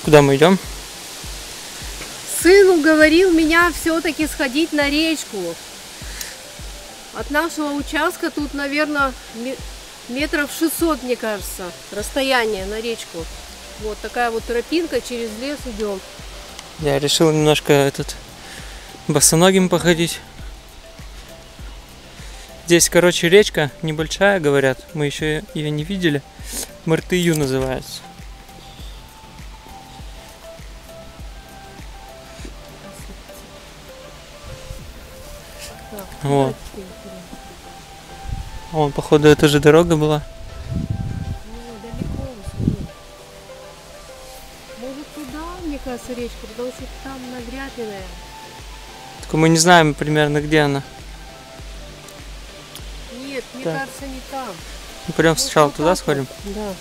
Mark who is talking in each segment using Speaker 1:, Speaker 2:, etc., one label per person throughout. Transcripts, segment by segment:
Speaker 1: Куда мы идем?
Speaker 2: Сын уговорил меня все-таки сходить на речку. От нашего участка тут, наверное, метров 600, мне кажется, расстояние на речку. Вот такая вот тропинка, через лес идем.
Speaker 1: Я решил немножко босоногим походить. Здесь, короче, речка небольшая, говорят. Мы еще ее не видели. Мартыю называется. Вот. Вон, походу, это же дорога была.
Speaker 2: Может, туда, мне кажется, речка, потому что там навряд ли, наверное.
Speaker 1: Только мы не знаем примерно, где она.
Speaker 2: Нет, мне кажется, не там.
Speaker 1: Мы пойдем сначала туда сходим.
Speaker 2: Да.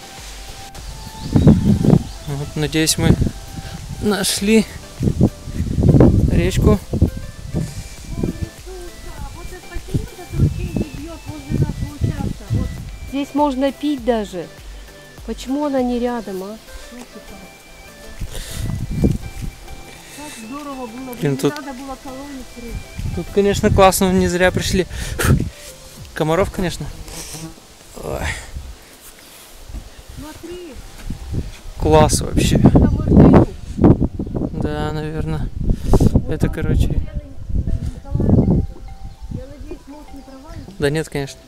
Speaker 1: Вот, надеюсь, мы нашли речку.
Speaker 2: Здесь можно пить даже. Почему она не рядом, а? Как здорово было.
Speaker 1: Блин, тут...
Speaker 2: Надо было колонию строить.
Speaker 1: Тут, конечно, классно, не зря пришли. Комаров, конечно. Ой.
Speaker 2: Смотри.
Speaker 1: Класс вообще. Да, наверное. Это, короче...
Speaker 2: Я надеюсь, мост не провалится?
Speaker 1: Да нет, конечно.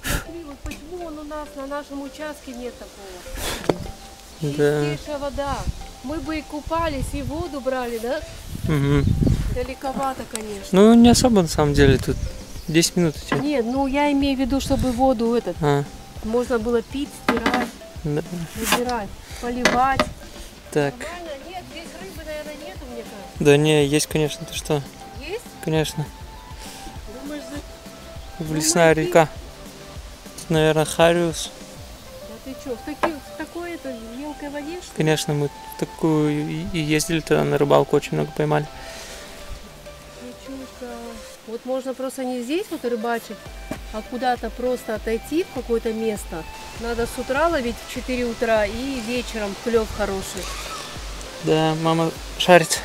Speaker 2: Смотри, вот почему он у нас на нашем участке нет такого.
Speaker 1: Да.
Speaker 2: Чистейшая вода. Мы бы и купались, и воду брали, да?
Speaker 1: Угу.
Speaker 2: Далековато, конечно.
Speaker 1: Ну, не особо, на самом деле, тут 10 минут идти.
Speaker 2: Нет, ну я имею в виду, чтобы воду можно было пить, стирать,
Speaker 1: да.
Speaker 2: выбирать, поливать.
Speaker 1: Так.
Speaker 2: Нормально? Нет, здесь рыбы, наверное, нету, мне кажется.
Speaker 1: Да не, есть, конечно, ты что?
Speaker 2: Есть?
Speaker 1: Конечно.
Speaker 2: Думаешь,
Speaker 1: Лесная река. Тут, наверное, хариус.
Speaker 2: Да ты что, в такой мелкой воде, что ли?
Speaker 1: Конечно, мы в такую и ездили тогда на рыбалку, очень много поймали.
Speaker 2: Речушка. Вот можно просто не здесь вот рыбачить, а куда-то просто отойти в какое-то место. Надо с утра ловить в 4 утра и вечером клев хороший.
Speaker 1: Да, мама шарит.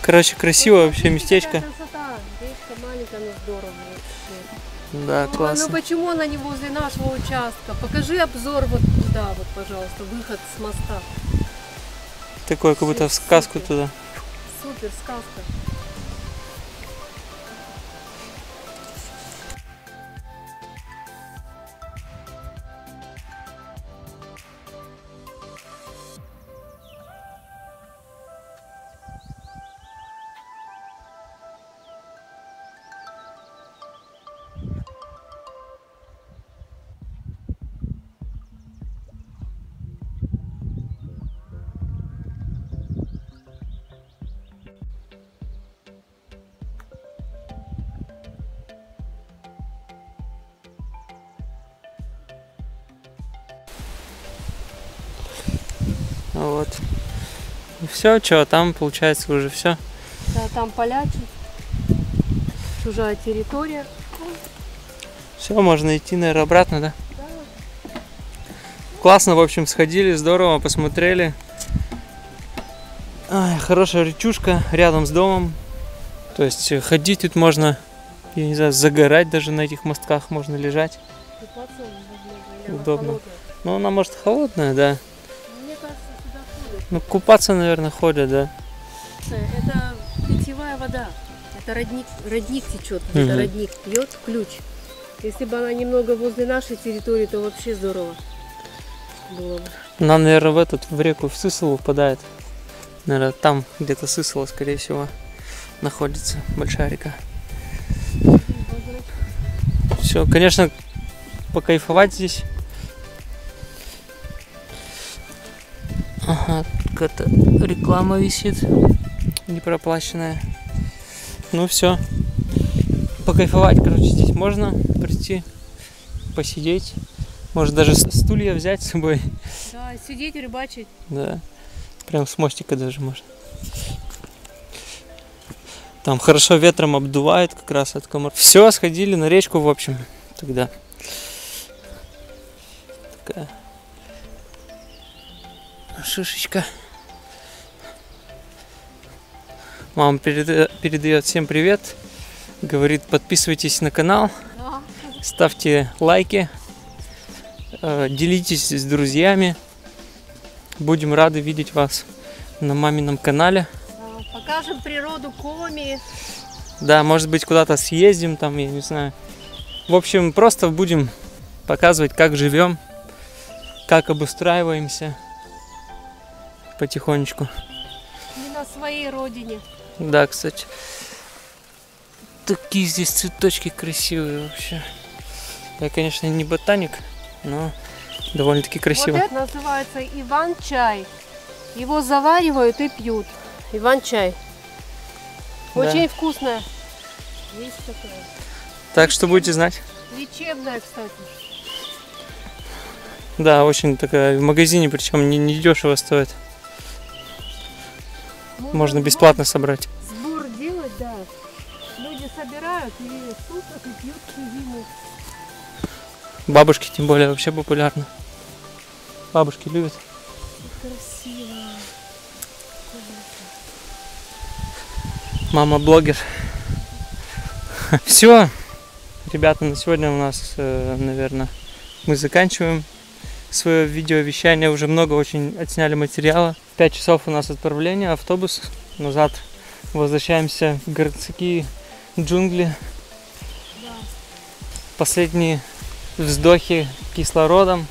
Speaker 1: Короче, красиво вообще местечко.
Speaker 2: Красота. Речка маленькая, но здорово.
Speaker 1: Да, классно.
Speaker 2: Ну почему она не возле нашего участка? Покажи обзор вот туда, вот, пожалуйста, выход с моста.
Speaker 1: Такое, как будто в сказку туда.
Speaker 2: Супер, сказка.
Speaker 1: Вот. И все, что, там получается уже все.
Speaker 2: Да, там полячи. Чужая территория.
Speaker 1: Все, можно идти, наверное, обратно, да?
Speaker 2: Да.
Speaker 1: Классно, в общем, сходили, здорово, посмотрели. Ай, хорошая речушка рядом с домом. То есть ходить тут можно, я не знаю, загорать даже на этих мостках, можно лежать. Удобно. Ну, она может холодная, да.
Speaker 2: Мне кажется, сюда ходят.
Speaker 1: Ну, купаться, наверное, ходят, да.
Speaker 2: Это питьевая вода. Это родник течет. Это родник пьет ключ. Если бы она немного возле нашей территории, то вообще здорово было бы.
Speaker 1: Она, наверное, в реку в Сысолу впадает. Наверное, там где-то Сысола, скорее всего, находится большая река. Все, конечно, покайфовать здесь. Ага, какая-то реклама висит, непроплаченная. Ну все, покайфовать, короче, здесь можно прийти, посидеть. Может даже стулья взять с собой.
Speaker 2: Да, сидеть, рыбачить.
Speaker 1: Да, прям с мостика даже можно. Там хорошо ветром обдувает как раз от комаров. Все, сходили на речку, в общем, тогда. Такая Шишечка. Мама передает всем привет. Говорит, подписывайтесь на канал,
Speaker 2: Да.
Speaker 1: ставьте лайки, делитесь с друзьями. Будем рады видеть вас на мамином канале.
Speaker 2: Покажем природу Коми.
Speaker 1: Да, может быть, куда-то съездим, там, я не знаю. В общем, просто будем показывать, как живем, как обустраиваемся потихонечку.
Speaker 2: Не на своей родине.
Speaker 1: Да, кстати. Такие здесь цветочки красивые вообще. Я, конечно, не ботаник, но довольно-таки красиво.
Speaker 2: Вот это называется Иван-чай. Его заваривают и пьют. Иван-чай.
Speaker 1: Да.
Speaker 2: Очень вкусная. Есть такое.
Speaker 1: Так что будете знать.
Speaker 2: Лечебная, кстати.
Speaker 1: Да, очень такая в магазине, причем не дешево стоит. Можно бесплатно собрать.
Speaker 2: Сбор делать, да. Люди собирают и сушат, и пьют всю зиму.
Speaker 1: Бабушки тем более вообще популярны. Бабушки любят.
Speaker 2: Красиво.
Speaker 1: Мама блогер. Все, ребята, на сегодня у нас, наверное, мы заканчиваем свое видеовещание. Уже много очень отсняли материала. В 5 часов у нас отправление, автобус. Назад возвращаемся в городские джунгли.
Speaker 2: Да.
Speaker 1: Последние вздохи кислородом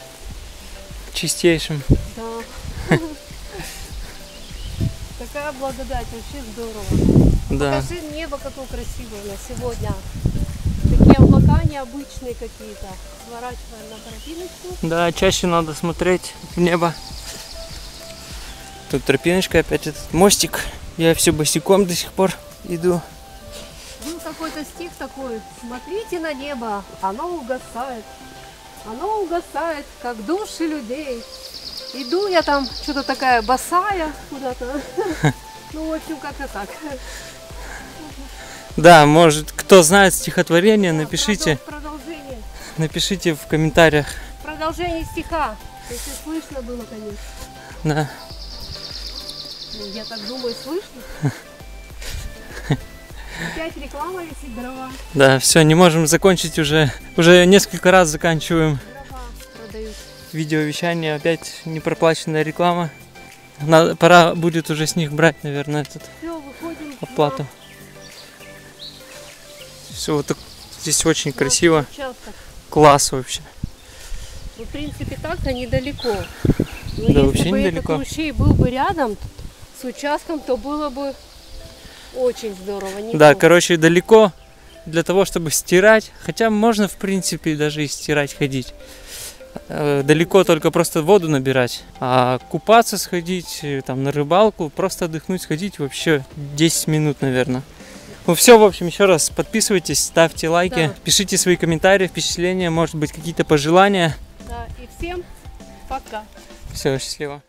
Speaker 1: чистейшим.
Speaker 2: Да. Такая благодать, вообще здорово.
Speaker 1: Да.
Speaker 2: Покажи небо, какое красивое на сегодня. Такие облака необычные какие-то. Сворачиваем на тропиночку.
Speaker 1: Да, чаще надо смотреть в небо. Тут тропиночка, опять этот мостик. Я все босиком до сих пор иду.
Speaker 2: Был какой-то стих такой: смотрите на небо, оно угасает, как души людей. Иду я там, что-то такая босая куда-то. Ну, в общем, как-то так.
Speaker 1: Да, может, кто знает стихотворение, напишите.
Speaker 2: Продолжение.
Speaker 1: Напишите в комментариях.
Speaker 2: Продолжение стиха. Если слышно было, конечно.
Speaker 1: Да.
Speaker 2: Ну, я так думаю, слышно. Опять реклама висит, дрова.
Speaker 1: Да, все, не можем закончить уже. Уже несколько раз заканчиваем
Speaker 2: Дрова продают.
Speaker 1: видеовещание. Опять непроплаченная реклама. Пора будет уже с них брать, наверное,
Speaker 2: Все, выходим.
Speaker 1: оплату. Все, вот так, здесь очень красиво.
Speaker 2: Участок.
Speaker 1: Класс вообще.
Speaker 2: Ну, в принципе, так-то недалеко. Но
Speaker 1: Да,
Speaker 2: если
Speaker 1: вообще
Speaker 2: бы
Speaker 1: недалеко.
Speaker 2: этот ручей был бы рядом с участком, то было бы очень здорово.
Speaker 1: Да,
Speaker 2: неплохо.
Speaker 1: короче, далеко для того, чтобы стирать. Хотя можно, в принципе, даже и стирать ходить. Далеко только просто воду набирать. А купаться сходить, там на рыбалку, просто отдохнуть сходить вообще 10 минут, наверное. Ну все, в общем, еще раз подписывайтесь, ставьте лайки,
Speaker 2: Да.
Speaker 1: пишите свои комментарии, впечатления, может быть, какие-то пожелания.
Speaker 2: Да, и всем пока.
Speaker 1: Все, счастливо.